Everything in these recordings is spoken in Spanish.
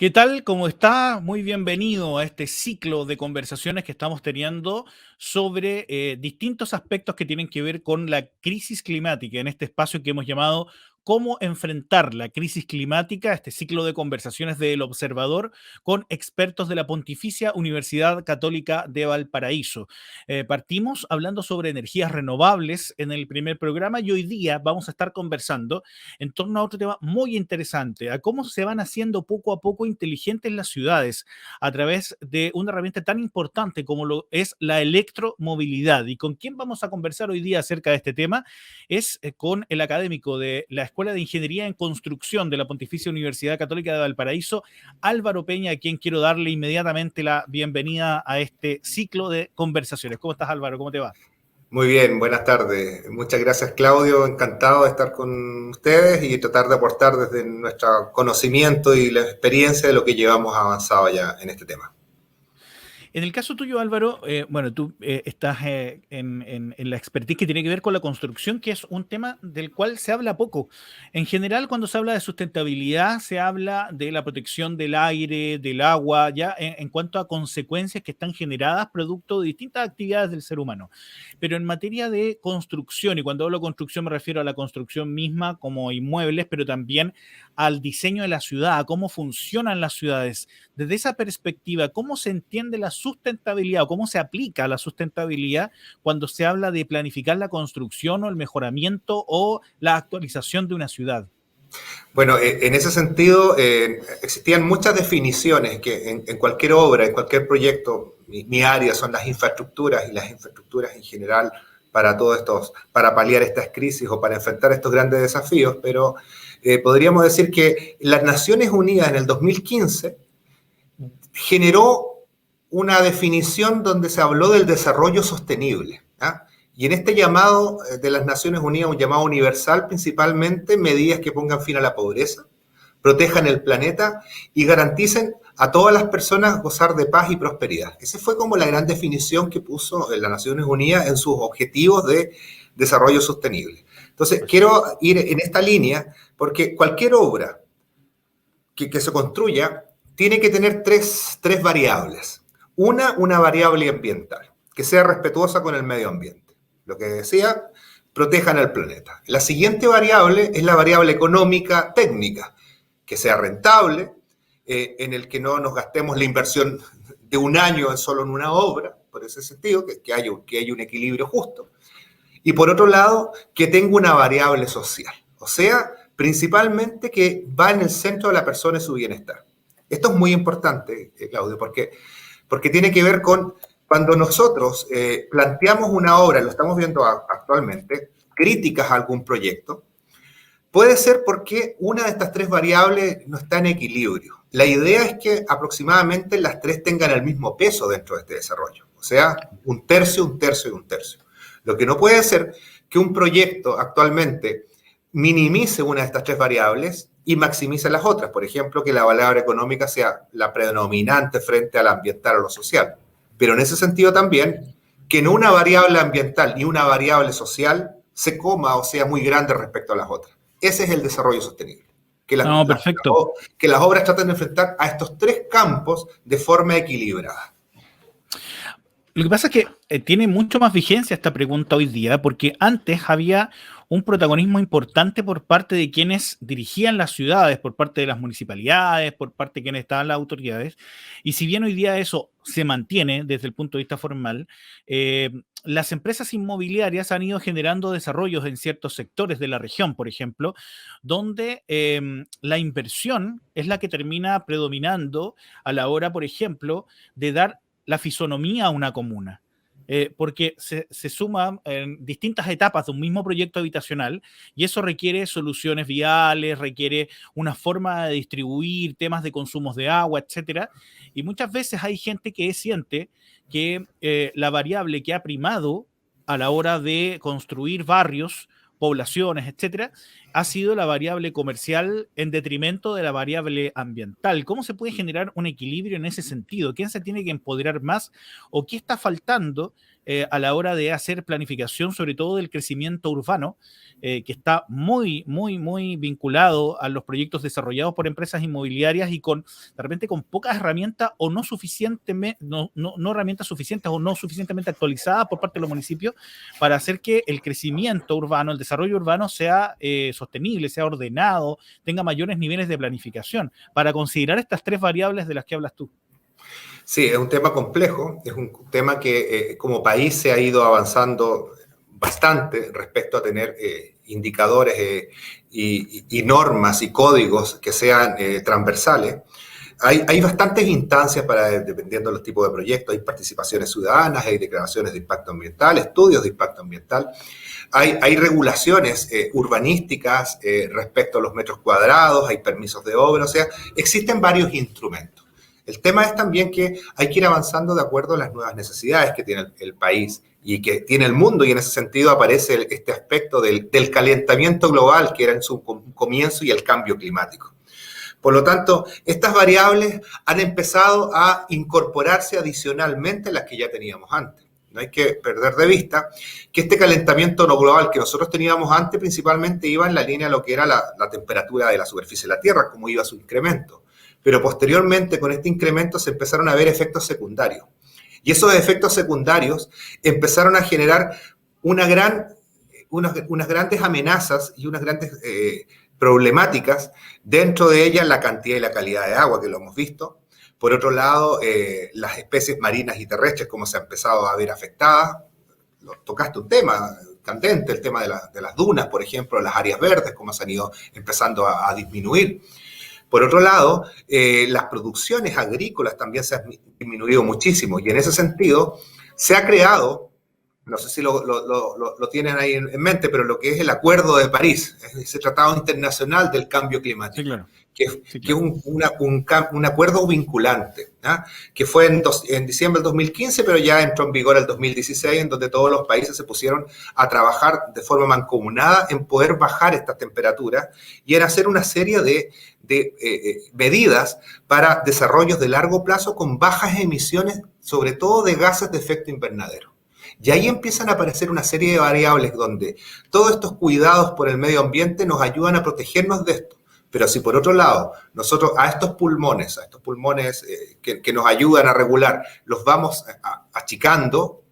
¿Qué tal? ¿Cómo está? Muy bienvenido a este ciclo de conversaciones que estamos teniendo sobre distintos aspectos que tienen que ver con la crisis climática en este espacio que hemos llamado Cómo enfrentar la crisis climática, este ciclo de conversaciones del Observador con expertos de la Pontificia Universidad Católica de Valparaíso. Partimos hablando sobre energías renovables en el primer programa y hoy día vamos a estar conversando en torno a otro tema muy interesante, a cómo se van haciendo poco a poco inteligentes las ciudades a través de una herramienta tan importante como lo es la electromovilidad. ¿Y con quién vamos a conversar hoy día acerca de este tema? Es con el académico de la Escuela de Ingeniería en Construcción de la Pontificia Universidad Católica de Valparaíso, Álvaro Peña, a quien quiero darle inmediatamente la bienvenida a este ciclo de conversaciones. ¿Cómo estás, Álvaro? ¿Cómo te va? Muy bien, buenas tardes. Muchas gracias, Claudio. Encantado de estar con ustedes y tratar de aportar desde nuestro conocimiento y la experiencia de lo que llevamos avanzado ya en este tema. En el caso tuyo, Álvaro, bueno, tú estás en la expertise que tiene que ver con la construcción, que es un tema del cual se habla poco. En general, cuando se habla de sustentabilidad, se habla de la protección del aire, del agua, ya en cuanto a consecuencias que están generadas producto de distintas actividades del ser humano. Pero en materia de construcción, y cuando hablo de construcción me refiero a la construcción misma como inmuebles, pero también al diseño de la ciudad, a cómo funcionan las ciudades. Desde esa perspectiva, ¿cómo se entiende la sustentabilidad o cómo se aplica la sustentabilidad cuando se habla de planificar la construcción o el mejoramiento o la actualización de una ciudad? Bueno, en ese sentido, existían muchas definiciones que en cualquier obra, en cualquier proyecto, mi área son las infraestructuras y las infraestructuras en general para todos estos, para paliar estas crisis o para enfrentar estos grandes desafíos, pero podríamos decir que las Naciones Unidas en el 2015 generó una definición donde se habló del desarrollo sostenible. ¿Ah? Y en este llamado de las Naciones Unidas, un llamado universal, principalmente medidas que pongan fin a la pobreza, protejan el planeta y garanticen a todas las personas gozar de paz y prosperidad. Esa fue como la gran definición que puso las Naciones Unidas en sus objetivos de desarrollo sostenible. Entonces, quiero ir en esta línea porque cualquier obra que se construya tiene que tener tres variables. Una variable ambiental, que sea respetuosa con el medio ambiente. Lo que decía, protejan el planeta. La siguiente variable es la variable económica técnica, que sea rentable, en el que no nos gastemos la inversión de un año solo en una obra, por ese sentido, que haya un equilibrio justo. Y por otro lado, que tenga una variable social. O sea, principalmente que va en el centro de la persona y su bienestar. Esto es muy importante, Claudio, porque tiene que ver con cuando nosotros planteamos una obra, lo estamos viendo actualmente, críticas a algún proyecto, puede ser porque una de estas tres variables no está en equilibrio. La idea es que aproximadamente las tres tengan el mismo peso dentro de este desarrollo, o sea, un tercio, un tercio y un tercio. Lo que no puede ser que un proyecto actualmente minimice una de estas tres variables y maximice las otras. Por ejemplo, que la variable económica sea la predominante frente a la ambiental o lo social. Pero en ese sentido también, que no una variable ambiental y una variable social se coma o sea muy grande respecto a las otras. Ese es el desarrollo sostenible. Que las, No, las, perfecto. que las obras traten de enfrentar a estos tres campos de forma equilibrada. Lo que pasa es que tiene mucho más vigencia esta pregunta hoy día, porque antes había un protagonismo importante por parte de quienes dirigían las ciudades, por parte de las municipalidades, por parte de quienes estaban las autoridades, y si bien hoy día eso se mantiene desde el punto de vista formal, eh, las empresas inmobiliarias han ido generando desarrollos en ciertos sectores de la región, por ejemplo, donde la inversión es la que termina predominando a la hora, por ejemplo, de dar la fisonomía a una comuna. Porque se suman en distintas etapas de un mismo proyecto habitacional y eso requiere soluciones viales, requiere una forma de distribuir temas de consumos de agua, etcétera. Y muchas veces hay gente que siente que la variable que ha primado a la hora de construir barrios, poblaciones, etcétera, ha sido la variable comercial en detrimento de la variable ambiental. ¿Cómo se puede generar un equilibrio en ese sentido? ¿Quién se tiene que empoderar más o qué está faltando a la hora de hacer planificación, sobre todo del crecimiento urbano, que está muy vinculado a los proyectos desarrollados por empresas inmobiliarias y con, de repente, con pocas herramientas o no suficientemente, no herramientas suficientes o no suficientemente actualizadas por parte de los municipios para hacer que el crecimiento urbano, el desarrollo urbano sea sostenible, sea ordenado, tenga mayores niveles de planificación, para considerar estas tres variables de las que hablas tú? Sí, es un tema complejo, es un tema que como país se ha ido avanzando bastante respecto a tener indicadores y normas y códigos que sean transversales. Hay bastantes instancias para, dependiendo de los tipos de proyectos, hay participaciones ciudadanas, hay declaraciones de impacto ambiental, estudios de impacto ambiental, hay regulaciones urbanísticas respecto a los metros cuadrados, hay permisos de obra, o sea, existen varios instrumentos. El tema es también que hay que ir avanzando de acuerdo a las nuevas necesidades que tiene el país y que tiene el mundo, y en ese sentido aparece este aspecto del calentamiento global que era en su comienzo y el cambio climático. Por lo tanto, estas variables han empezado a incorporarse adicionalmente a las que ya teníamos antes. No hay que perder de vista que este calentamiento no global que nosotros teníamos antes principalmente iba en la línea de lo que era la temperatura de la superficie de la Tierra, cómo iba su incremento. Pero posteriormente, con este incremento, se empezaron a ver efectos secundarios. Y esos efectos secundarios empezaron a generar unas grandes amenazas y unas grandes problemáticas, dentro de ellas la cantidad y la calidad de agua, que lo hemos visto. Por otro lado, las especies marinas y terrestres, cómo se ha empezado a ver afectadas. Tocaste un tema candente, el tema de las dunas, por ejemplo, las áreas verdes, cómo se han ido empezando a disminuir. Por otro lado, las producciones agrícolas también se han disminuido muchísimo, y en ese sentido se ha creado, no sé si lo tienen ahí en mente, pero lo que es el Acuerdo de París, ese Tratado Internacional del Cambio Climático, Sí, claro. que es un acuerdo vinculante, ¿ah? Que fue en diciembre del 2015, pero ya entró en vigor el 2016, en donde todos los países se pusieron a trabajar de forma mancomunada en poder bajar estas temperaturas y en hacer una serie de medidas para desarrollos de largo plazo con bajas emisiones, sobre todo de gases de efecto invernadero. Y ahí empiezan a aparecer una serie de variables donde todos estos cuidados por el medio ambiente nos ayudan a protegernos de esto. Pero si por otro lado nosotros a estos pulmones que nos ayudan a regular, los vamos achicando,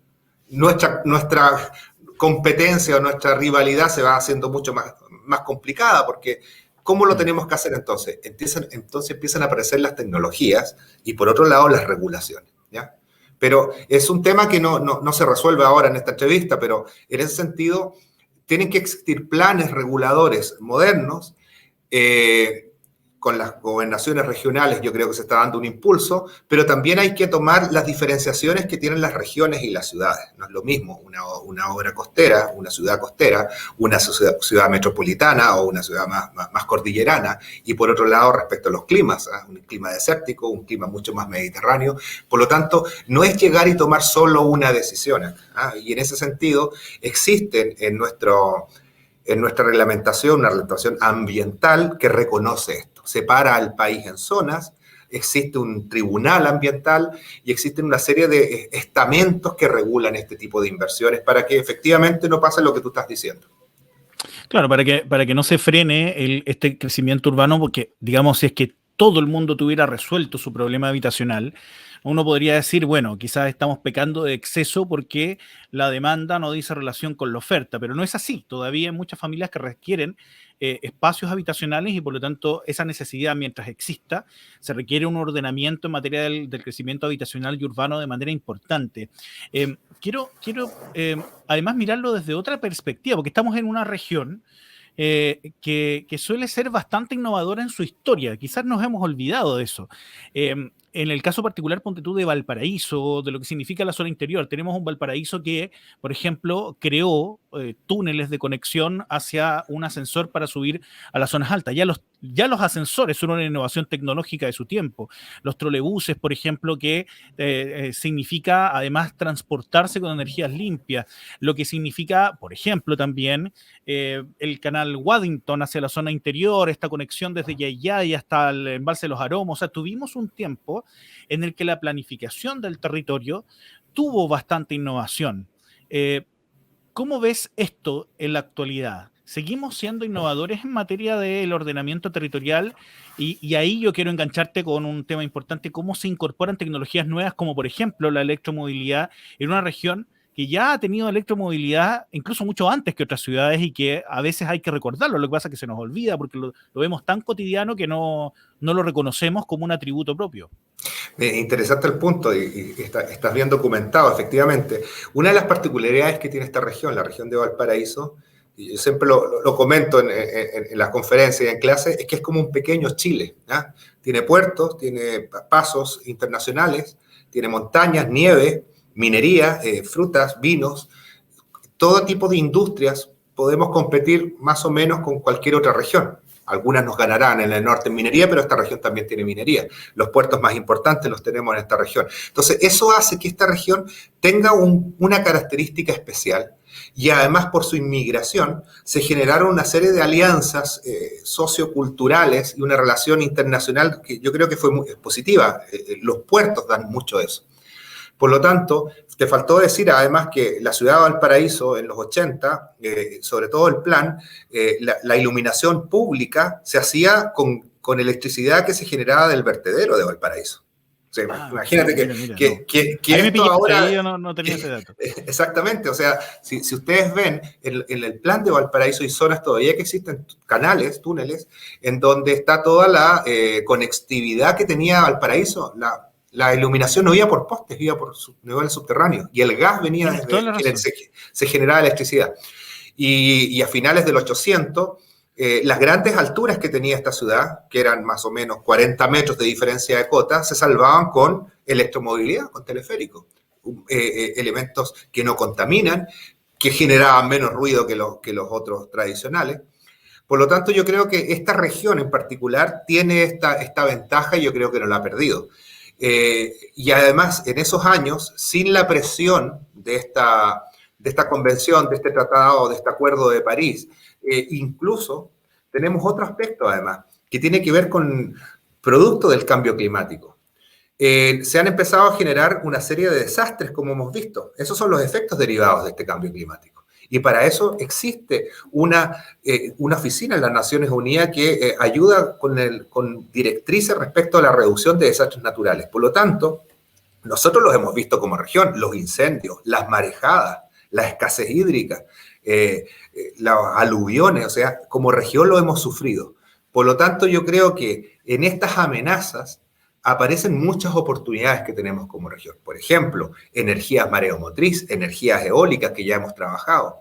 nuestra competencia o nuestra rivalidad se va haciendo mucho más complicada, porque ¿cómo lo tenemos que hacer entonces? Entonces empiezan a aparecer las tecnologías y por otro lado las regulaciones, ¿ya? Pero es un tema que no se resuelve ahora en esta entrevista, pero en ese sentido tienen que existir planes reguladores modernos. Con las gobernaciones regionales yo creo que se está dando un impulso, pero también hay que tomar las diferenciaciones que tienen las regiones y las ciudades. No es lo mismo una obra costera, una ciudad costera, una ciudad metropolitana o una ciudad más cordillerana, y por otro lado respecto a los climas, ¿eh? Un clima desértico, un clima mucho más mediterráneo. Por lo tanto, no es llegar y tomar solo una decisión, ¿eh? Y en ese sentido existen en nuestra reglamentación, una reglamentación ambiental que reconoce esto. Separa al país en zonas, existe un tribunal ambiental y existen una serie de estamentos que regulan este tipo de inversiones para que efectivamente no pase lo que tú estás diciendo. Claro, para que no se frene este crecimiento urbano, porque digamos, si es que todo el mundo tuviera resuelto su problema habitacional, uno podría decir, bueno, quizás estamos pecando de exceso porque la demanda no dice relación con la oferta, pero no es así. Todavía hay muchas familias que requieren espacios habitacionales y por lo tanto esa necesidad, mientras exista, se requiere un ordenamiento en materia del crecimiento habitacional y urbano de manera importante. Quiero además mirarlo desde otra perspectiva, porque estamos en una región que suele ser bastante innovadora en su historia. Quizás nos hemos olvidado de eso. En el caso particular, ponte tú, de Valparaíso, de lo que significa la zona interior, tenemos un Valparaíso que, por ejemplo, creó túneles de conexión hacia un ascensor para subir a las zonas altas. Ya los ascensores son una innovación tecnológica de su tiempo. Los trolebuses, por ejemplo, que significa además transportarse con energías limpias, lo que significa, por ejemplo, también el canal Waddington hacia la zona interior, esta conexión desde Yayay hasta el embalse de los Aromos. O sea, tuvimos un tiempo en el que la planificación del territorio tuvo bastante innovación. ¿Cómo ves esto en la actualidad? ¿Seguimos siendo innovadores en materia del ordenamiento territorial? Y ahí yo quiero engancharte con un tema importante: cómo se incorporan tecnologías nuevas, como por ejemplo la electromovilidad, en una región que ya ha tenido electromovilidad incluso mucho antes que otras ciudades, y que a veces hay que recordarlo. Lo que pasa es que se nos olvida porque lo vemos tan cotidiano que no lo reconocemos como un atributo propio. Interesante el punto y estás bien documentado, efectivamente. Una de las particularidades que tiene esta región, la región de Valparaíso, y yo siempre lo comento en las conferencias y en clases, es que es como un pequeño Chile, ¿ya? Tiene puertos, tiene pasos internacionales, tiene montañas, nieve, minería, frutas, vinos, todo tipo de industrias. Podemos competir más o menos con cualquier otra región. Algunas nos ganarán en el norte en minería, pero esta región también tiene minería. Los puertos más importantes los tenemos en esta región. Entonces, eso hace que esta región tenga una característica especial, y además por su inmigración se generaron una serie de alianzas socioculturales y una relación internacional que yo creo que fue muy positiva. Los puertos dan mucho de eso. Por lo tanto, te faltó decir además que la ciudad de Valparaíso en los 80, sobre todo el plan, la iluminación pública se hacía con electricidad que se generaba del vertedero de Valparaíso. O sea, imagínate mira, que ahí me esto pillaste, ahora... ahí yo no tenía ese dato. Exactamente, o sea, si ustedes ven en el plan de Valparaíso hay zonas todavía que existen canales, túneles, en donde está toda la conectividad que tenía Valparaíso. La iluminación no iba por postes, iba por niveles subterráneos, y el gas venía Tienes toda la desde... razón. Se generaba electricidad. Y a finales del 800, las grandes alturas que tenía esta ciudad, que eran más o menos 40 metros de diferencia de cota, se salvaban con electromovilidad, con teleférico. Elementos que no contaminan, que generaban menos ruido que los otros tradicionales. Por lo tanto, yo creo que esta región en particular tiene esta ventaja, y yo creo que no la ha perdido. Y además, en esos años, sin la presión de esta convención, de este tratado, de este acuerdo de París, incluso tenemos otro aspecto además, que tiene que ver con producto del cambio climático. Se han empezado a generar una serie de desastres, como hemos visto. Esos son los efectos derivados de este cambio climático. Y para eso existe una oficina en las Naciones Unidas que ayuda con directrices respecto a la reducción de desastres naturales. Por lo tanto, nosotros los hemos visto como región: los incendios, las marejadas, la escasez hídrica, las aluviones. O sea, como región lo hemos sufrido. Por lo tanto, yo creo que en estas amenazas aparecen muchas oportunidades que tenemos como región. Por ejemplo, energías mareomotriz, energías eólicas que ya hemos trabajado.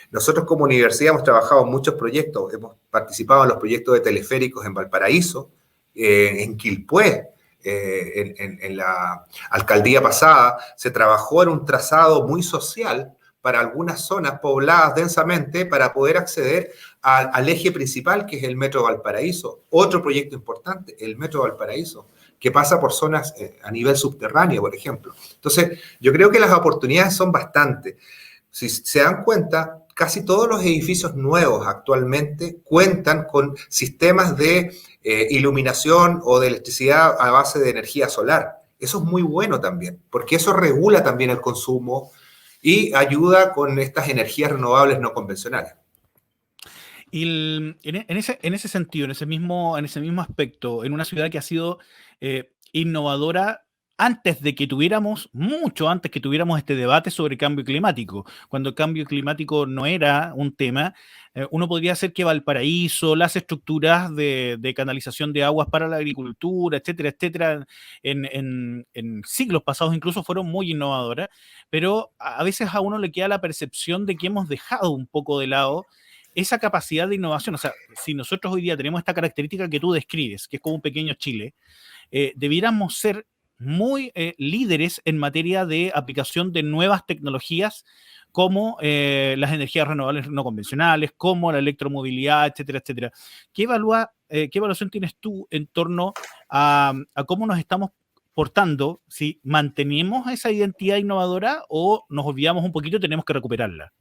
Nosotros como universidad hemos trabajado en muchos proyectos, hemos participado en los proyectos de teleféricos en Valparaíso, en Quilpué, en la alcaldía pasada, se trabajó en un trazado muy social para algunas zonas pobladas densamente para poder acceder al eje principal, que es el Metro Valparaíso. Otro proyecto importante, el Metro Valparaíso, que pasa por zonas a nivel subterráneo, por ejemplo. Entonces, yo creo que las oportunidades son bastantes. Si se dan cuenta, casi todos los edificios nuevos actualmente cuentan con sistemas de iluminación o de electricidad a base de energía solar. Eso es muy bueno también, porque eso regula también el consumo y ayuda con estas energías renovables no convencionales. Y en ese sentido, en ese mismo aspecto, en una ciudad que ha sido innovadora mucho antes que tuviéramos este debate sobre cambio climático, cuando el cambio climático no era un tema, uno podría hacer que Valparaíso, las estructuras de canalización de aguas para la agricultura, etcétera, etcétera, en siglos pasados incluso fueron muy innovadoras, pero a veces a uno le queda la percepción de que hemos dejado un poco de lado esa capacidad de innovación. O sea, si nosotros hoy día tenemos esta característica que tú describes, que es como un pequeño Chile, debiéramos ser muy líderes en materia de aplicación de nuevas tecnologías como las energías renovables no convencionales, como la electromovilidad, etcétera, etcétera. ¿Qué evaluación tienes tú en torno a cómo nos estamos portando, si mantenemos esa identidad innovadora o nos olvidamos un poquito y tenemos que recuperarla?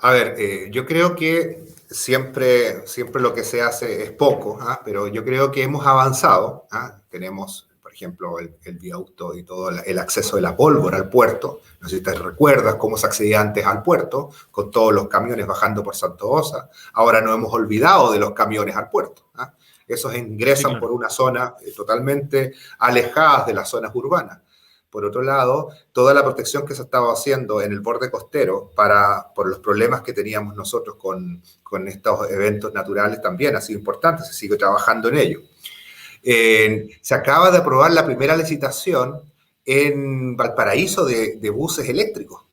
A ver, yo creo que siempre lo que se hace es poco, ¿ah? Pero yo creo que hemos avanzado, ¿ah? Tenemos, por ejemplo, el viaducto y todo el acceso de la pólvora al puerto. No sé si te recuerdas cómo se accedía antes al puerto, con todos los camiones bajando por Santa Rosa. Ahora no hemos olvidado de los camiones al puerto, ¿ah? Esos Sí, ingresan claro. por una zona totalmente alejadas de las zonas urbanas. Por otro lado, toda la protección que se estaba haciendo en el borde costero por los problemas que teníamos nosotros con estos eventos naturales también ha sido importante, se sigue trabajando en ello. Se acaba de aprobar la primera licitación en Valparaíso de buses eléctricos.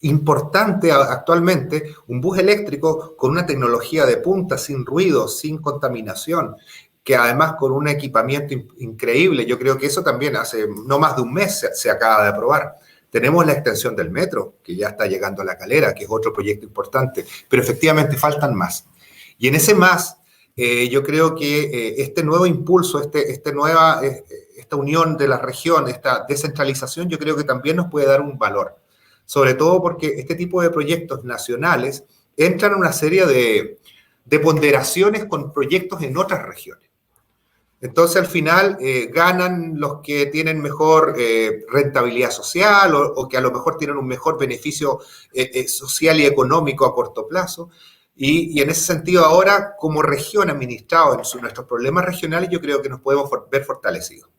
Importante actualmente un bus eléctrico con una tecnología de punta, sin ruido, sin contaminación, que además con un equipamiento increíble. Yo creo que eso también hace no más de un mes se acaba de aprobar. Tenemos la extensión del metro, que ya está llegando a La Calera, que es otro proyecto importante, pero efectivamente faltan más. Y en ese más, yo creo que este nuevo impulso, esta unión de la región, esta descentralización, yo creo que también nos puede dar un valor. Sobre todo porque este tipo de proyectos nacionales entran en una serie de ponderaciones con proyectos en otras regiones. Entonces, al final, ganan los que tienen mejor rentabilidad social o que a lo mejor tienen un mejor beneficio social y económico a corto plazo. Y en ese sentido, ahora, como región administrado en nuestros problemas regionales, yo creo que nos podemos ver fortalecidos.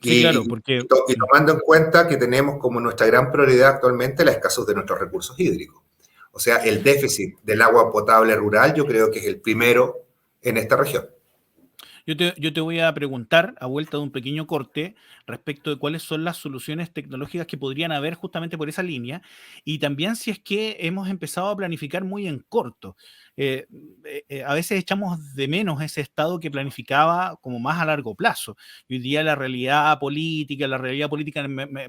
Sí, claro, porque Y tomando en cuenta que tenemos como nuestra gran prioridad actualmente la escasez de nuestros recursos hídricos. O sea, el déficit del agua potable rural yo creo que es el primero en esta región. yo te voy a preguntar, a vuelta de un pequeño corte, respecto de cuáles son las soluciones tecnológicas que podrían haber justamente por esa línea, y también si es que hemos empezado a planificar muy en corto. Eh, a veces echamos de menos ese Estado que planificaba como más a largo plazo. Y hoy día la realidad política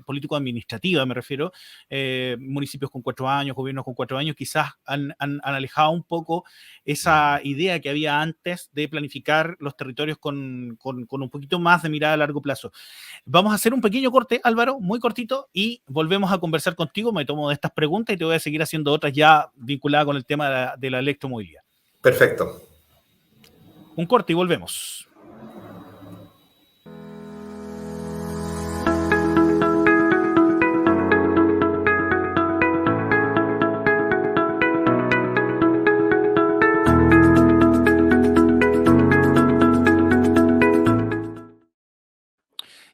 político-administrativa, me refiero, municipios con 4 años, gobiernos con 4 años, quizás han alejado un poco esa idea que había antes de planificar los territorios con un poquito más de mirada a largo plazo. Vamos a hacer un pequeño corte, Álvaro, muy cortito, y volvemos a conversar contigo. Me tomo de estas preguntas y te voy a seguir haciendo otras ya vinculadas con el tema de la electromovilidad. Perfecto. Un corte y volvemos.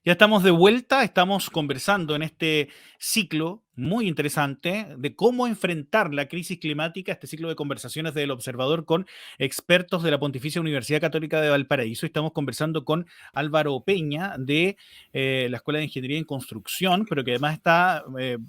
Ya estamos de vuelta, estamos conversando en este ciclo muy interesante de cómo enfrentar la crisis climática, este ciclo de conversaciones del Observador con expertos de la Pontificia Universidad Católica de Valparaíso. Estamos conversando con Álvaro Peña de la Escuela de Ingeniería en Construcción, pero que además está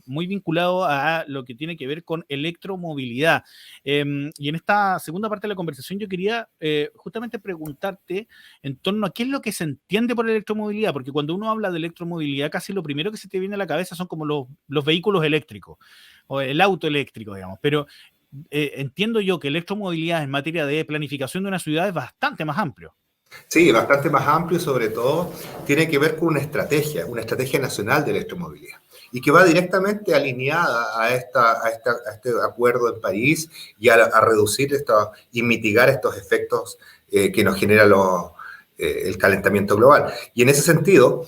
muy vinculado a lo que tiene que ver con electromovilidad. Y en esta segunda parte de la conversación yo quería justamente preguntarte en torno a qué es lo que se entiende por electromovilidad, porque cuando uno habla de electromovilidad, casi lo primero que se te viene a la cabeza son como los vehículos eléctricos o el auto eléctrico, digamos, pero entiendo yo que electromovilidad en materia de planificación de una ciudad es bastante más amplio. Sí, bastante más amplio y sobre todo tiene que ver con una estrategia nacional de electromovilidad y que va directamente alineada a este acuerdo en París y a reducir y mitigar estos efectos que nos genera el calentamiento global. Y en ese sentido,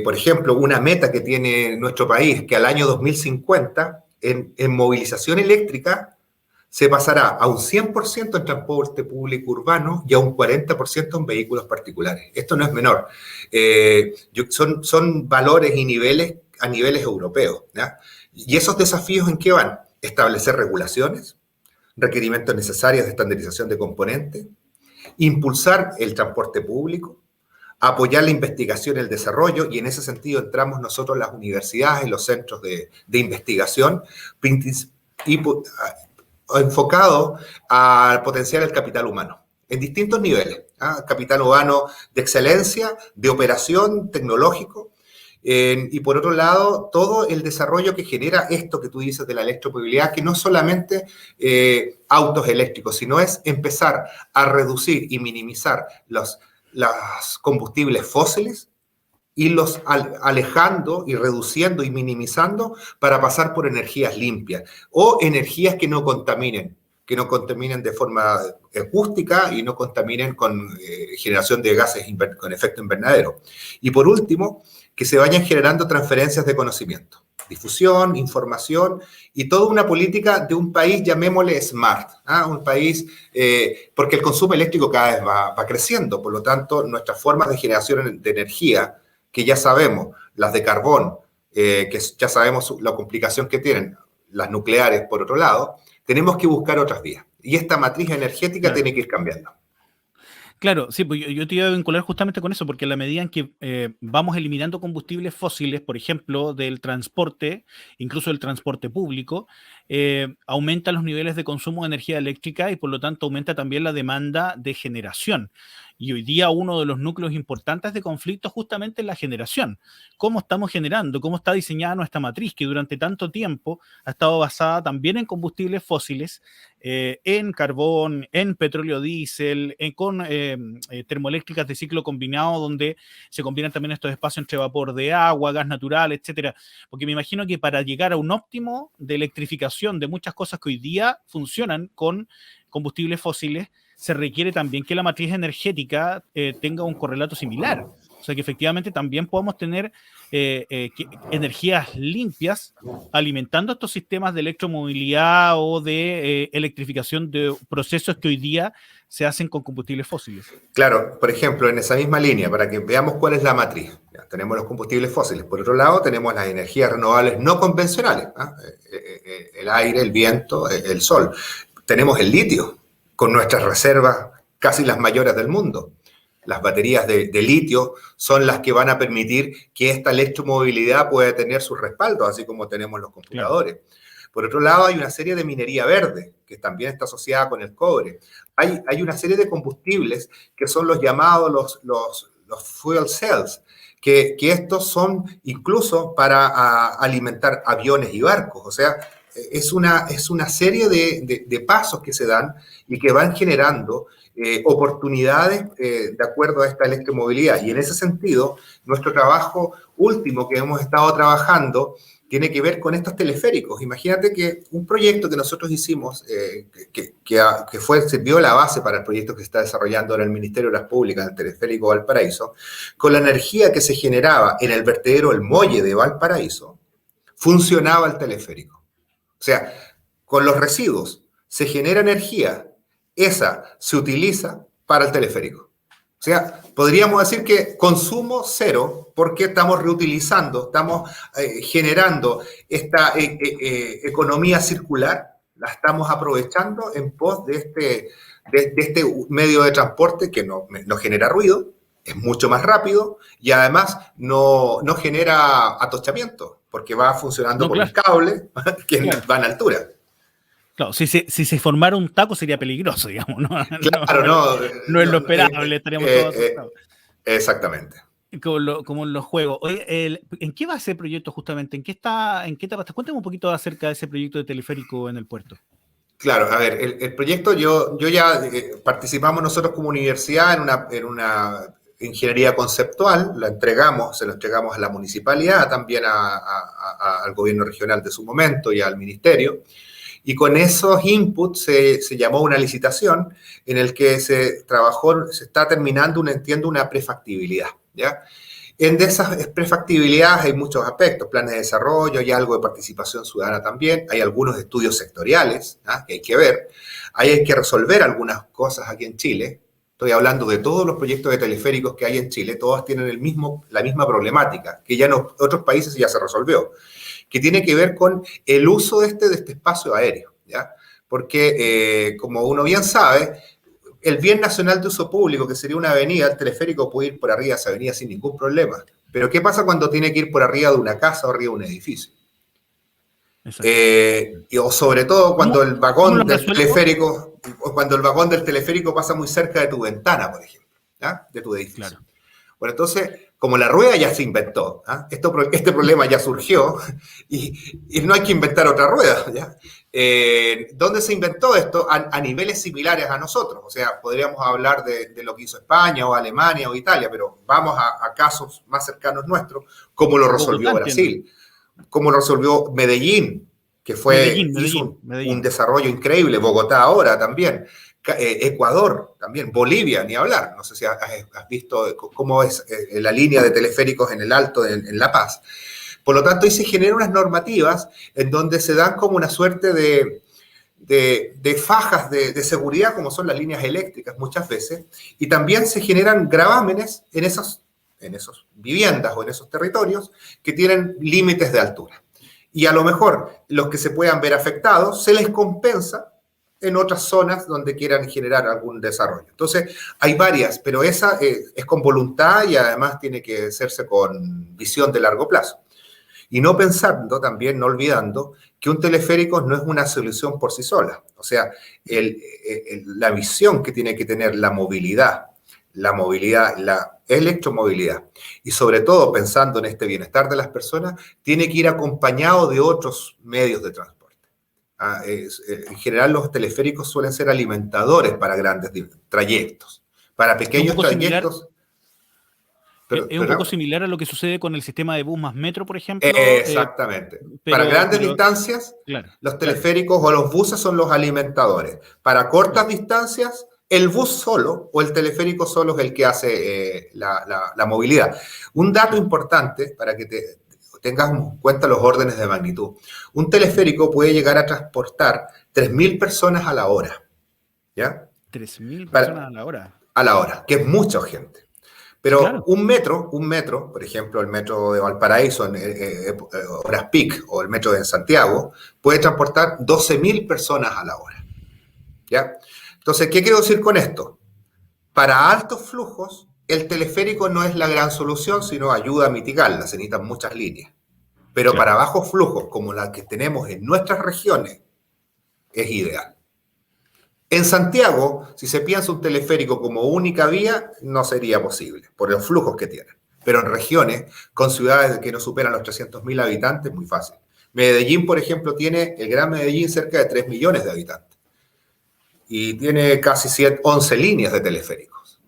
por ejemplo, una meta que tiene nuestro país, que al año 2050, en movilización eléctrica, se pasará a un 100% en transporte público urbano y a un 40% en vehículos particulares. Esto no es menor. Son valores y niveles a niveles europeos, ¿ya? ¿Y esos desafíos en qué van? Establecer regulaciones, requerimientos necesarios de estandarización de componentes, impulsar el transporte público, apoyar la investigación y el desarrollo, y en ese sentido entramos nosotros las universidades, los centros de investigación, y enfocado a potenciar el capital humano en distintos niveles, ¿ah? Capital humano de excelencia, de operación tecnológico, Y por otro lado, todo el desarrollo que genera esto que tú dices de la electromovilidad, que no es solamente autos eléctricos, sino es empezar a reducir y minimizar los combustibles fósiles, irlos alejando y reduciendo y minimizando para pasar por energías limpias o energías que no contaminen de forma acústica y no contaminen con generación de gases con efecto invernadero. Y por último, que se vayan generando transferencias de conocimiento, difusión, información y toda una política de un país, llamémosle smart, un país, porque el consumo eléctrico cada vez va creciendo, por lo tanto, nuestras formas de generación de energía, que ya sabemos, las de carbón, que ya sabemos la complicación que tienen, las nucleares por otro lado, tenemos que buscar otras vías. Y esta matriz energética tiene que ir cambiando. Claro, sí, pues yo te iba a vincular justamente con eso, porque a la medida en que vamos eliminando combustibles fósiles, por ejemplo, del transporte, incluso del transporte público, aumentan los niveles de consumo de energía eléctrica y por lo tanto aumenta también la demanda de generación. Y hoy día uno de los núcleos importantes de conflicto justamente es la generación. ¿Cómo estamos generando? ¿Cómo está diseñada nuestra matriz que durante tanto tiempo ha estado basada también en combustibles fósiles, en carbón, en petróleo diésel, con termoeléctricas de ciclo combinado donde se combinan también estos espacios entre vapor de agua, gas natural, etcétera? Porque me imagino que para llegar a un óptimo de electrificación de muchas cosas que hoy día funcionan con combustibles fósiles, se requiere también que la matriz energética tenga un correlato similar. O sea, que efectivamente también podamos tener energías limpias alimentando estos sistemas de electromovilidad o de electrificación de procesos que hoy día se hacen con combustibles fósiles. Claro, por ejemplo, en esa misma línea, para que veamos cuál es la matriz. Ya, tenemos los combustibles fósiles. Por otro lado, tenemos las energías renovables no convencionales. El aire, el viento, el sol. Tenemos el litio, con nuestras reservas casi las mayores del mundo. Las baterías de litio son las que van a permitir que esta electromovilidad pueda tener sus respaldos, así como tenemos los computadores. Claro. Por otro lado, hay una serie de minería verde, que también está asociada con el cobre. Hay una serie de combustibles que son los llamados los fuel cells, que estos son incluso para alimentar aviones y barcos. O sea, es una serie de pasos que se dan y que van generando oportunidades de acuerdo a esta electromovilidad. Y en ese sentido, nuestro trabajo último que hemos estado trabajando tiene que ver con estos teleféricos. Imagínate que un proyecto que nosotros hicimos, que sirvió la base para el proyecto que se está desarrollando en el Ministerio de Obras Públicas, el teleférico Valparaíso, con la energía que se generaba en el vertedero El Molle de Valparaíso, funcionaba el teleférico. O sea, con los residuos se genera energía, esa se utiliza para el teleférico. O sea, podríamos decir que consumo cero porque estamos reutilizando, estamos generando esta economía circular, la estamos aprovechando en pos de este medio de transporte que no genera ruido, es mucho más rápido y además no genera atochamiento porque va funcionando por el cable que va en altura. Claro, si se formara un taco sería peligroso, digamos, ¿no? Claro, no es lo esperable, estaríamos todos asustados. Exactamente. Como en los juegos. Oye, ¿en qué va ese proyecto justamente? ¿En qué etapa está? Cuéntame un poquito acerca de ese proyecto de teleférico en el puerto. Claro, a ver, el proyecto yo ya participamos nosotros como universidad en una ingeniería conceptual, se lo entregamos a la municipalidad, también al gobierno regional de su momento y al ministerio. Y con esos inputs se llamó una licitación en el que se está terminando, una prefactibilidad, ¿ya? En esas prefactibilidades hay muchos aspectos, planes de desarrollo, hay algo de participación ciudadana también, hay algunos estudios sectoriales que hay que ver, ahí hay que resolver algunas cosas aquí en Chile. Estoy hablando de todos los proyectos de teleféricos que hay en Chile, todos tienen la misma problemática, que ya en otros países ya se resolvió, que tiene que ver con el uso de este espacio aéreo, ¿ya? Porque, como uno bien sabe, el bien nacional de uso público, que sería una avenida, el teleférico puede ir por arriba de esa avenida sin ningún problema. Pero, ¿qué pasa cuando tiene que ir por arriba de una casa o arriba de un edificio? O sobre todo cuando el vagón del teleférico pasa muy cerca de tu ventana, por ejemplo, ¿ya? De tu edificio. Claro. Bueno, entonces, como la rueda ya se inventó, ¿ah? Este problema ya surgió y no hay que inventar otra rueda, ¿ya? ¿Dónde se inventó esto? A niveles similares a nosotros. O sea, podríamos hablar de lo que hizo España o Alemania o Italia, pero vamos a casos más cercanos nuestros, como lo resolvió Bogotá, entiendo. Brasil, como lo resolvió Medellín, que hizo un desarrollo increíble, Bogotá ahora también. Ecuador también, Bolivia, ni hablar. No sé si has visto cómo es la línea de teleféricos en el Alto, en La Paz. Por lo tanto, ahí se generan unas normativas en donde se dan como una suerte de fajas de seguridad, como son las líneas eléctricas muchas veces, y también se generan gravámenes en esas viviendas o en esos territorios que tienen límites de altura. Y a lo mejor los que se puedan ver afectados se les compensa en otras zonas donde quieran generar algún desarrollo. Entonces, hay varias, pero esa es con voluntad y además tiene que hacerse con visión de largo plazo. Y no pensando también, no olvidando, que un teleférico no es una solución por sí sola. O sea, la visión que tiene que tener la movilidad, la electromovilidad, y sobre todo pensando en este bienestar de las personas, tiene que ir acompañado de otros medios de transporte. En general los teleféricos suelen ser alimentadores para grandes trayectos. Para pequeños trayectos... Es un poco similar a lo que sucede con el sistema de bus más metro, por ejemplo. Exactamente. Para grandes distancias, claro, los teleféricos o los buses son los alimentadores. Para cortas distancias, el bus solo o el teleférico solo es el que hace la movilidad. Un dato importante para que tengas en cuenta los órdenes de magnitud. Un teleférico puede llegar a transportar 3.000 personas a la hora. ¿Ya? 3.000 personas a la hora. A la hora, que es mucha gente. Pero claro. un metro, por ejemplo, el metro de Valparaíso en horas peak o el metro de Santiago, puede transportar 12.000 personas a la hora. ¿Ya? Entonces, ¿qué quiero decir con esto? Para altos flujos, el teleférico no es la gran solución, sino ayuda a mitigarla, se necesitan muchas líneas. Pero para bajos flujos, como la que tenemos en nuestras regiones, es ideal. En Santiago, si se piensa un teleférico como única vía, no sería posible, por los flujos que tienen. Pero en regiones, con ciudades que no superan los 300.000 habitantes, muy fácil. Medellín, por ejemplo, tiene, el Gran Medellín, cerca de 3 millones de habitantes. Y tiene casi 11 líneas de teleféricos.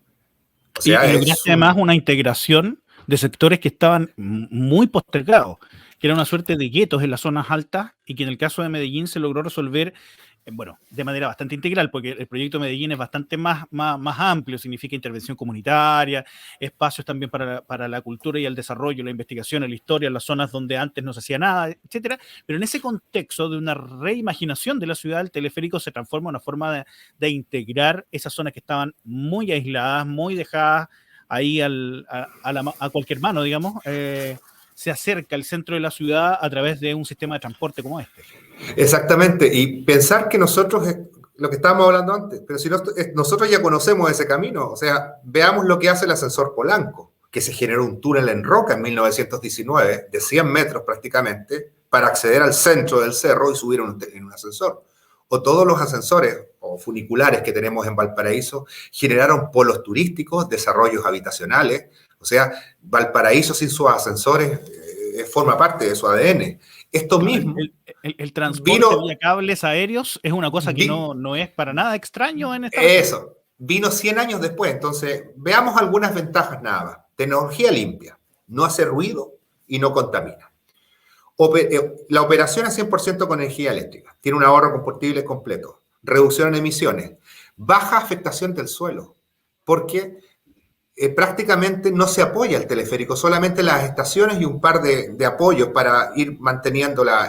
O sea, y lograste además una integración de sectores que estaban muy postergados, que era una suerte de guetos en las zonas altas y que en el caso de Medellín se logró resolver, bueno, de manera bastante integral, porque el proyecto de Medellín es bastante más amplio, significa intervención comunitaria, espacios también para la cultura y el desarrollo, la investigación, la historia, las zonas donde antes no se hacía nada, etcétera. Pero en ese contexto de una reimaginación de la ciudad, el teleférico se transforma en una forma de integrar esas zonas que estaban muy aisladas, muy dejadas ahí a cualquier mano, digamos. Se acerca al centro de la ciudad a través de un sistema de transporte como este. Exactamente, y pensar que nosotros, lo que estábamos hablando antes, pero si nosotros ya conocemos ese camino, o sea, veamos lo que hace el ascensor Polanco, que se generó un túnel en roca en 1919, de 100 metros prácticamente, para acceder al centro del cerro y subir en un ascensor. O todos los ascensores o funiculares que tenemos en Valparaíso generaron polos turísticos, desarrollos habitacionales. O sea, Valparaíso sin sus ascensores forma parte de su ADN. Esto mismo... El transporte vía cables aéreos es una cosa que no es para nada extraño en esta región. Eso, vino 100 años después. Entonces, veamos algunas ventajas nada más. Tecnología limpia, no hace ruido y no contamina. La operación es 100% con energía eléctrica. Tiene un ahorro combustible completo. Reducción en emisiones. Baja afectación del suelo. Porque prácticamente no se apoya el teleférico. Solamente las estaciones y un par de apoyos para ir manteniendo la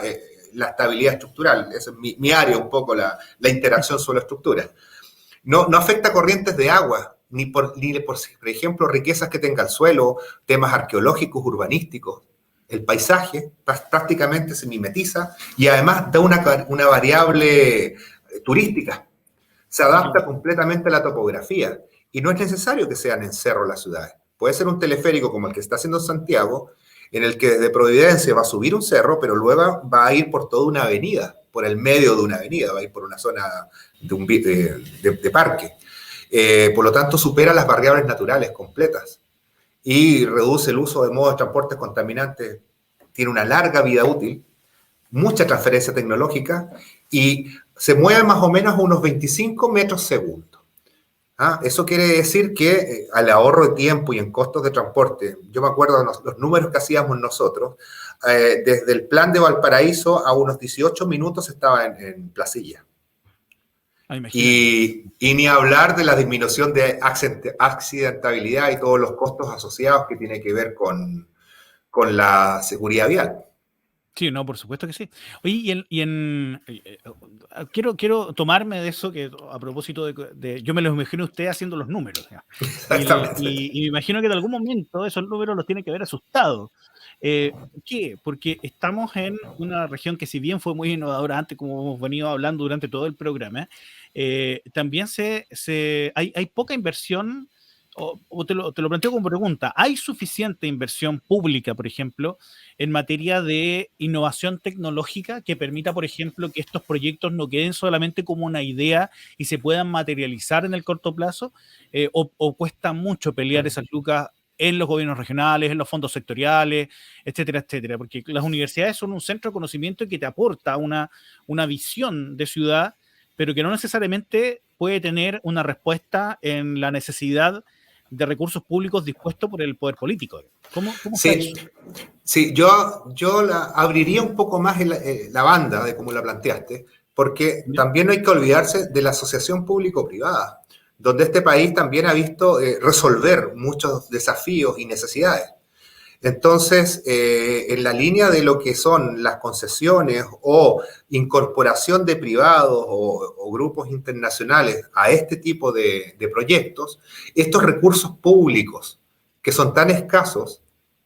estabilidad estructural. Esa es mi área un poco, la interacción suelo-estructura. No afecta corrientes de agua, ni por ejemplo, riquezas que tenga el suelo, temas arqueológicos, urbanísticos. El paisaje prácticamente se mimetiza y además da una variable turística. Se adapta completamente a la topografía y no es necesario que sean en cerro las ciudades. Puede ser un teleférico como el que está haciendo Santiago, en el que desde Providencia va a subir un cerro, pero luego va a ir por toda una avenida, por el medio de una avenida, va a ir por una zona de parque. Por lo tanto, supera las variables naturales completas. y reduce el uso de modos de transporte contaminantes, tiene una larga vida útil, mucha transferencia tecnológica y se mueve más o menos a unos 25 metros segundo. Eso quiere decir que al ahorro de tiempo y en costos de transporte, yo me acuerdo de los números que hacíamos nosotros, desde el plan de Valparaíso a unos 18 minutos estaba en Placilla. Y ni hablar de la disminución de accidentabilidad y todos los costos asociados que tiene que ver con la seguridad vial. Sí, no, por supuesto que sí. Oye, quiero tomarme de eso que a propósito yo me lo imagino usted haciendo los números. Y me imagino que en algún momento esos números los tiene que haber asustado. ¿Qué? Porque estamos en una región que si bien fue muy innovadora antes, como hemos venido hablando durante todo el programa, también hay poca inversión, o te lo planteo como pregunta, ¿hay suficiente inversión pública, por ejemplo, en materia de innovación tecnológica que permita, por ejemplo, que estos proyectos no queden solamente como una idea y se puedan materializar en el corto plazo? ¿O cuesta mucho pelear esas lucas en los gobiernos regionales, en los fondos sectoriales, etcétera, etcétera? Porque las universidades son un centro de conocimiento que te aporta una visión de ciudad, pero que no necesariamente puede tener una respuesta en la necesidad de recursos públicos dispuestos por el poder político. ¿Cómo sí, sí, yo abriría un poco más la banda de cómo la planteaste, porque también no hay que olvidarse de la asociación público-privada, donde este país también ha visto resolver muchos desafíos y necesidades. Entonces, en la línea de lo que son las concesiones o incorporación de privados o grupos internacionales a este tipo de proyectos, estos recursos públicos que son tan escasos,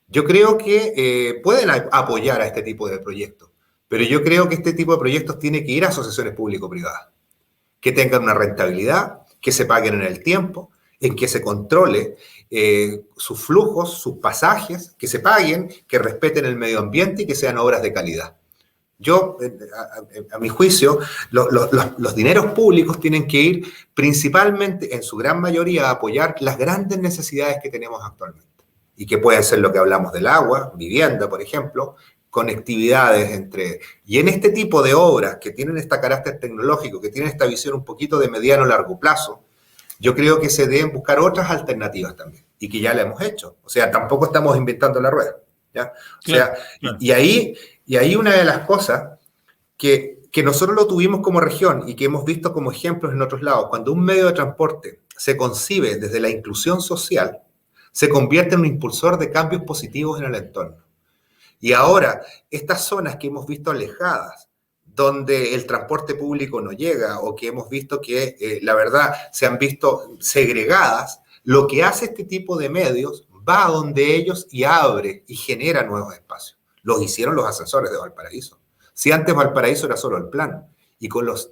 yo creo que pueden apoyar a este tipo de proyectos, pero yo creo que este tipo de proyectos tiene que ir a asociaciones público-privadas, que tengan una rentabilidad, que se paguen en el tiempo, en que se controle sus flujos, sus pasajes, que se paguen, que respeten el medio ambiente y que sean obras de calidad. Yo, a mi juicio, los dineros públicos tienen que ir principalmente, en su gran mayoría, a apoyar las grandes necesidades que tenemos actualmente y que pueden ser lo que hablamos del agua, vivienda, por ejemplo, conectividades entre... Y en este tipo de obras que tienen este carácter tecnológico, que tienen esta visión un poquito de mediano a largo plazo, yo creo que se deben buscar otras alternativas también, y que ya la hemos hecho. O sea, tampoco estamos inventando la rueda, ¿ya? O sea, claro. Y ahí una de las cosas que nosotros lo tuvimos como región y que hemos visto como ejemplos en otros lados, cuando un medio de transporte se concibe desde la inclusión social, se convierte en un impulsor de cambios positivos en el entorno. Y ahora, estas zonas que hemos visto alejadas, donde el transporte público no llega o que hemos visto que, la verdad, se han visto segregadas, lo que hace este tipo de medios va a donde ellos y abre y genera nuevos espacios. Los hicieron los ascensores de Valparaíso. Si antes Valparaíso era solo el plan y con los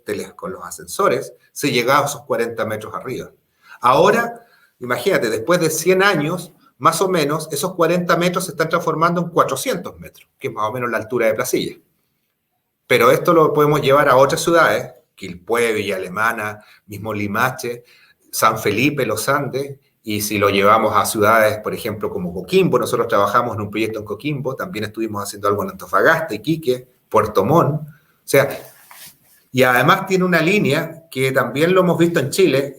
ascensores se llegaba a esos 40 metros arriba. Ahora, imagínate, después de 100 años, más o menos, esos 40 metros se están transformando en 400 metros, que es más o menos la altura de Placilla. Pero esto lo podemos llevar a otras ciudades, Quilpué, Villa Alemana, mismo Limache, San Felipe, Los Andes, y si lo llevamos a ciudades, por ejemplo, como Coquimbo, nosotros trabajamos en un proyecto en Coquimbo, también estuvimos haciendo algo en Antofagasta, Iquique, Puerto Montt, o sea, y además tiene una línea que también lo hemos visto en Chile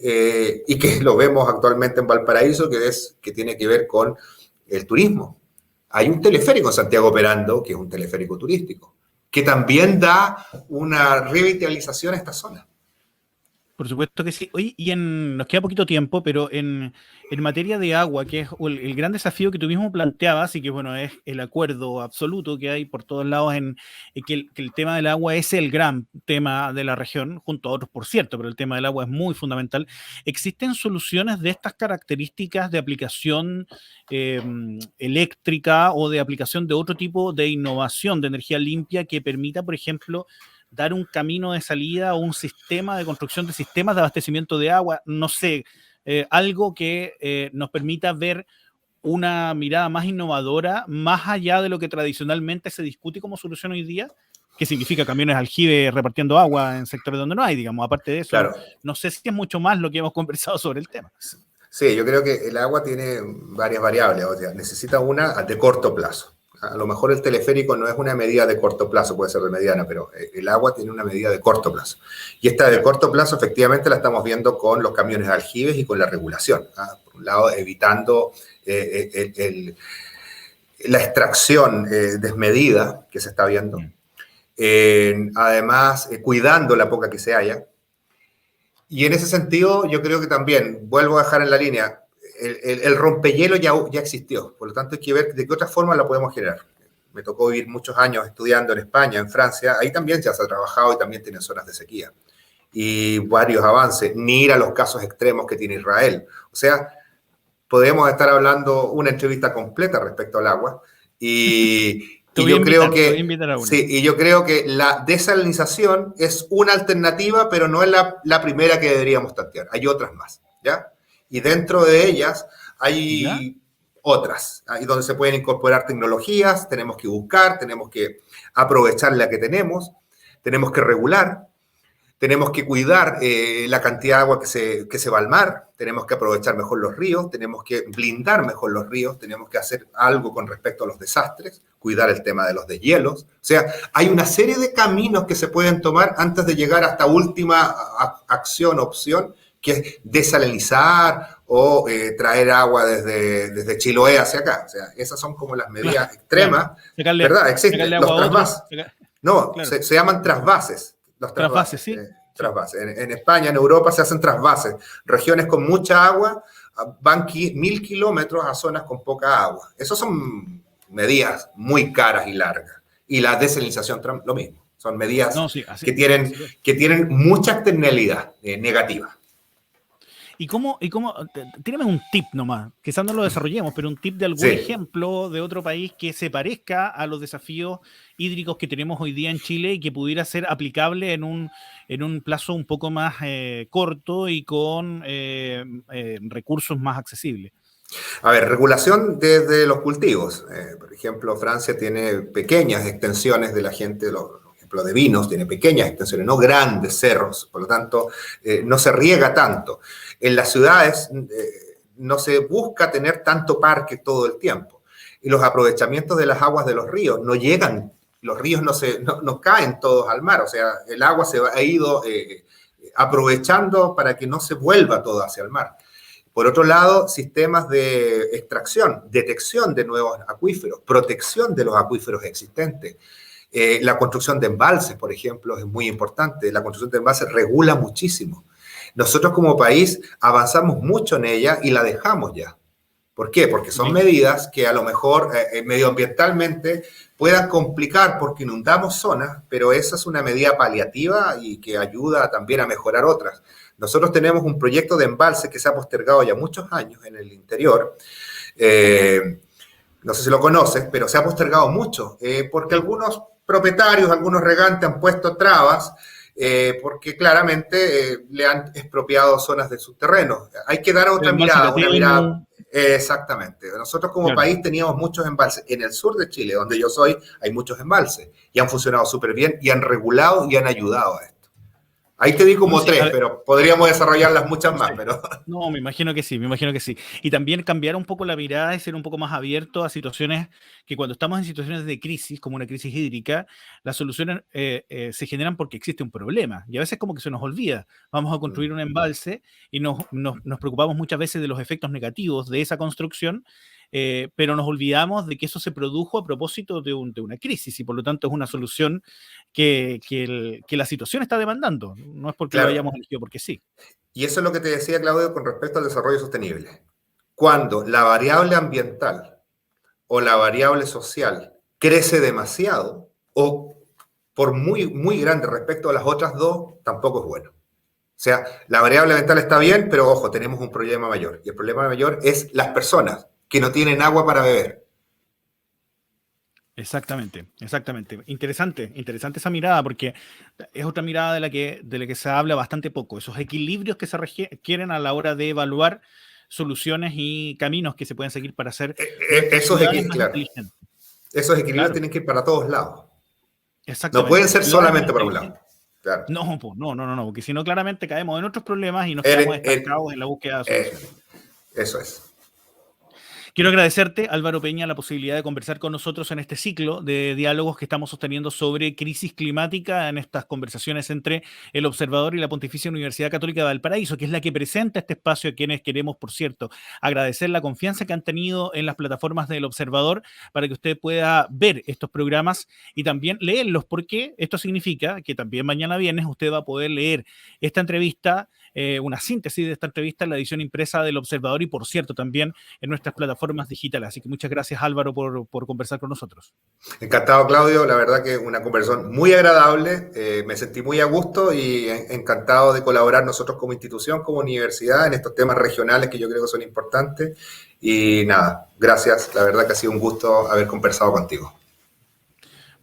y que lo vemos actualmente en Valparaíso, que tiene que ver con el turismo. Hay un teleférico en Santiago operando, que es un teleférico turístico, que también da una revitalización a esta zona. Por supuesto que sí. Oye, nos queda poquito tiempo, pero en materia de agua, que es el gran desafío que tú mismo planteabas, y que bueno, es el acuerdo absoluto que hay por todos lados que el tema del agua es el gran tema de la región, junto a otros, por cierto, pero el tema del agua es muy fundamental. ¿Existen soluciones de estas características de aplicación eléctrica o de aplicación de otro tipo de innovación de energía limpia que permita, por ejemplo, dar un camino de salida o un sistema de construcción de sistemas de abastecimiento de agua, no sé, algo que nos permita ver una mirada más innovadora, más allá de lo que tradicionalmente se discute como solución hoy día, que significa camiones aljibe repartiendo agua en sectores donde no hay, digamos? Aparte de eso, claro, no sé si es mucho más lo que hemos conversado sobre el tema. Sí, yo creo que el agua tiene varias variables, o sea, necesita una de corto plazo. A lo mejor el teleférico no es una medida de corto plazo, puede ser de mediana, pero el agua tiene una medida de corto plazo. Y esta de corto plazo efectivamente la estamos viendo con los camiones de aljibes y con la regulación. Por un lado, evitando la extracción desmedida que se está viendo. Además, cuidando la poca que se haya. Y en ese sentido, yo creo que también, vuelvo a dejar en la línea, el rompehielo ya existió, por lo tanto hay que ver de qué otra forma la podemos generar. Me tocó vivir muchos años estudiando en España, en Francia, ahí también ya se ha trabajado y también tienen zonas de sequía. Y varios avances, ni ir a los casos extremos que tiene Israel. O sea, podríamos estar hablando una entrevista completa respecto al agua y yo creo que sí, y yo creo que la desalinización es una alternativa, pero no es la primera que deberíamos tantear. Hay otras más, ¿ya? Y dentro de ellas hay ¿ya? Otras, ahí donde se pueden incorporar tecnologías, tenemos que buscar, tenemos que aprovechar la que tenemos que regular, tenemos que cuidar la cantidad de agua que se va al mar, tenemos que aprovechar mejor los ríos, tenemos que blindar mejor los ríos, tenemos que hacer algo con respecto a los desastres, cuidar el tema de los deshielos. O sea, hay una serie de caminos que se pueden tomar antes de llegar a esta última acción, opción, que es desalinizar o traer agua desde Chiloé hacia acá. O sea, esas son como las medidas extremas. ¿Verdad? Existen los trasvases. No, claro. se llaman trasvases. Los trasvases, sí. Trasvases. En España, en Europa se hacen trasvases. Regiones con mucha agua van 1000 kilómetros a zonas con poca agua. Esas son medidas muy caras y largas. Y la desalinización, lo mismo. Son medidas que tienen mucha externalidad negativa. ¿Y cómo, tírame un tip nomás, quizás no lo desarrollemos, pero un tip de algún ejemplo de otro país que se parezca a los desafíos hídricos que tenemos hoy día en Chile y que pudiera ser aplicable en un plazo un poco más corto y con recursos más accesibles? A ver, regulación desde los cultivos. Por ejemplo, Francia tiene pequeñas extensiones de la gente, ejemplo de vinos, tiene pequeñas extensiones, no grandes cerros, por lo tanto, no se riega tanto. En las ciudades no se busca tener tanto parque todo el tiempo. Y los aprovechamientos de las aguas de los ríos no llegan, los ríos no caen todos al mar, o sea, el agua se ha ido aprovechando para que no se vuelva todo hacia el mar. Por otro lado, sistemas de extracción, detección de nuevos acuíferos, protección de los acuíferos existentes. La construcción de embalses, por ejemplo, es muy importante. La construcción de embalses regula muchísimo. Nosotros como país avanzamos mucho en ella y la dejamos ya. ¿Por qué? Porque son medidas que a lo mejor medioambientalmente puedan complicar porque inundamos zonas, pero esa es una medida paliativa y que ayuda también a mejorar otras. Nosotros tenemos un proyecto de embalse que se ha postergado ya muchos años en el interior. No sé si lo conoces, pero se ha postergado mucho porque algunos propietarios, algunos regantes han puesto trabas porque claramente le han expropiado zonas de sus terrenos. Hay que dar otra mirada, una mirada. Exactamente. Nosotros como país teníamos muchos embalses. En el sur de Chile, donde yo soy, hay muchos embalses y han funcionado súper bien y han regulado y han ayudado a esto. Ahí te di como tres, pero podríamos desarrollarlas muchas más. Pero... No, me imagino que sí. Y también cambiar un poco la mirada y ser un poco más abierto a situaciones que cuando estamos en situaciones de crisis, como una crisis hídrica, las soluciones se generan porque existe un problema. Y a veces como que se nos olvida. Vamos a construir un embalse y nos preocupamos muchas veces de los efectos negativos de esa construcción, pero nos olvidamos de que eso se produjo a propósito de una crisis y por lo tanto es una solución que la situación está demandando. No es porque lo hayamos elegido porque sí. Y eso es lo que te decía, Claudio, con respecto al desarrollo sostenible. Cuando la variable ambiental o la variable social crece demasiado o por muy, muy grande respecto a las otras dos, tampoco es bueno. O sea, la variable ambiental está bien, pero ojo, tenemos un problema mayor. Y el problema mayor es las personas que no tienen agua para beber. Exactamente. Interesante esa mirada, porque es otra mirada de la que se habla bastante poco, esos equilibrios que se requieren a la hora de evaluar soluciones y caminos que se pueden seguir para hacer esos equilibrios tienen que ir para todos lados. No pueden ser solamente para un lado. Claro. No, porque si no claramente caemos en otros problemas y nos quedamos estancados en la búsqueda de soluciones. Eso es. Quiero agradecerte, Álvaro Peña, la posibilidad de conversar con nosotros en este ciclo de diálogos que estamos sosteniendo sobre crisis climática en estas conversaciones entre el Observador y la Pontificia Universidad Católica de Valparaíso, que es la que presenta este espacio a quienes queremos, por cierto, agradecer la confianza que han tenido en las plataformas del Observador para que usted pueda ver estos programas y también leerlos, porque esto significa que también mañana viernes usted va a poder leer esta entrevista, una síntesis de esta entrevista en la edición impresa del Observador y, por cierto, también en nuestras plataformas digitales. Así que muchas gracias, Álvaro, por conversar con nosotros. Encantado, Claudio. La verdad que una conversación muy agradable. Me sentí muy a gusto y encantado de colaborar nosotros como institución, como universidad, en estos temas regionales que yo creo que son importantes. Y nada, gracias. La verdad que ha sido un gusto haber conversado contigo.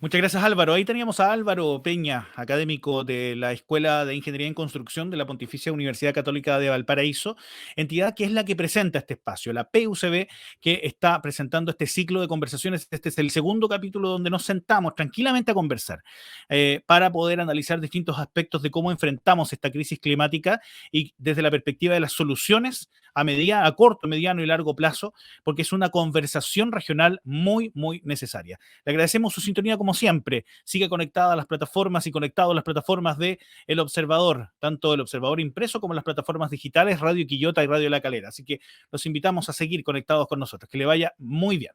Muchas gracias, Álvaro. Ahí teníamos a Álvaro Peña, académico de la Escuela de Ingeniería en Construcción de la Pontificia Universidad Católica de Valparaíso, entidad que es la que presenta este espacio, la PUCB, que está presentando este ciclo de conversaciones. Este es el segundo capítulo donde nos sentamos tranquilamente a conversar para poder analizar distintos aspectos de cómo enfrentamos esta crisis climática y desde la perspectiva de las soluciones a corto, mediano y largo plazo, porque es una conversación regional muy, muy necesaria. Le agradecemos su sintonía como siempre. Sigue conectada a las plataformas y conectado a las plataformas de El Observador, tanto El Observador impreso como las plataformas digitales, Radio Quillota y Radio La Calera. Así que los invitamos a seguir conectados con nosotros. Que le vaya muy bien.